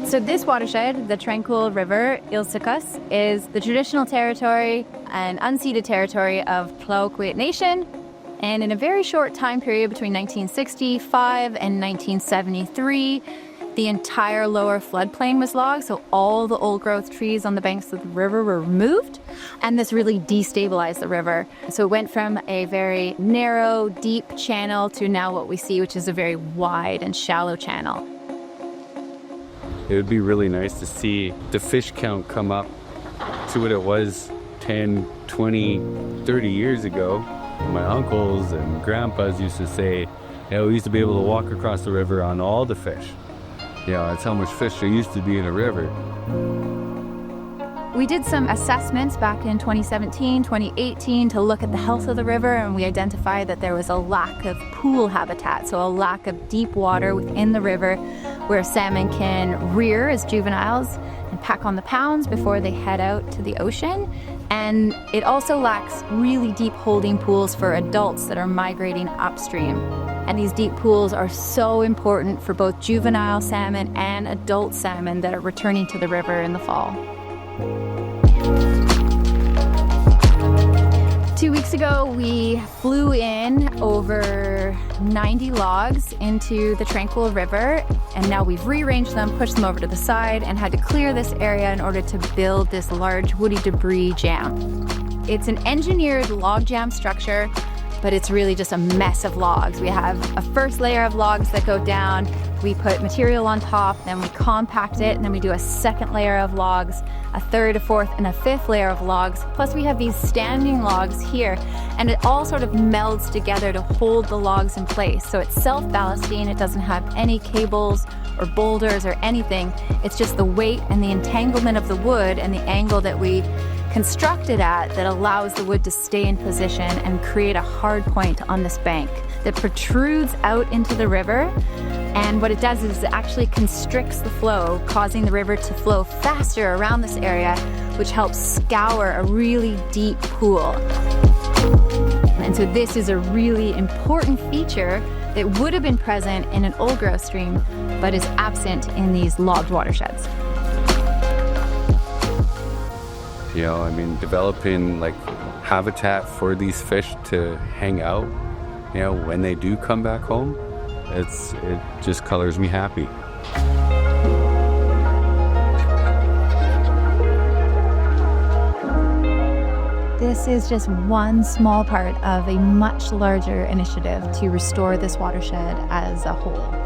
So this watershed, the Tranquil River, hiłsyaqḵis, is the traditional territory and unceded territory of Tla-o-qui-aht Nation. And in a very short time period between 1965 and 1973, the entire lower floodplain was logged, so all the old growth trees on the banks of the river were removed, and this really destabilized the river. So it went from a very narrow, deep channel to now what we see, which is a very wide and shallow channel. It would be really nice to see the fish count come up to what it was 10, 20, 30 years ago. My uncles and grandpas used to say, we used to be able to walk across the river on all the fish. That's how much fish there used to be in a river. We did some assessments back in 2017, 2018 to look at the health of the river, and we identified that there was a lack of pool habitat, so a lack of deep water within the river where salmon can rear as juveniles and pack on the pounds before they head out to the ocean. And it also lacks really deep holding pools for adults that are migrating upstream. And these deep pools are so important for both juvenile salmon and adult salmon that are returning to the river in the fall. 2 weeks ago, we flew in over 90 logs into the Tranquil River, and now we've rearranged them, pushed them over to the side, and had to clear this area in order to build this large woody debris jam. It's an engineered log jam structure, but it's really just a mess of logs. We have a first layer of logs that go down, we put material on top, then we compact it, and then we do a second layer of logs, a third, a fourth, and a fifth layer of logs. Plus we have these standing logs here, and it all sort of melds together to hold the logs in place. So it's self-ballasting, it doesn't have any cables or boulders or anything. It's just the weight and the entanglement of the wood and the angle that we construct it at that allows the wood to stay in position and create a hard point on this bank that protrudes out into the river. And what it does is it actually constricts the flow, causing the river to flow faster around this area, which helps scour a really deep pool. And so this is a really important feature that would have been present in an old growth stream, but is absent in these logged watersheds. Developing habitat for these fish to hang out, when they do come back home, it just colors me happy. This is just one small part of a much larger initiative to restore this watershed as a whole.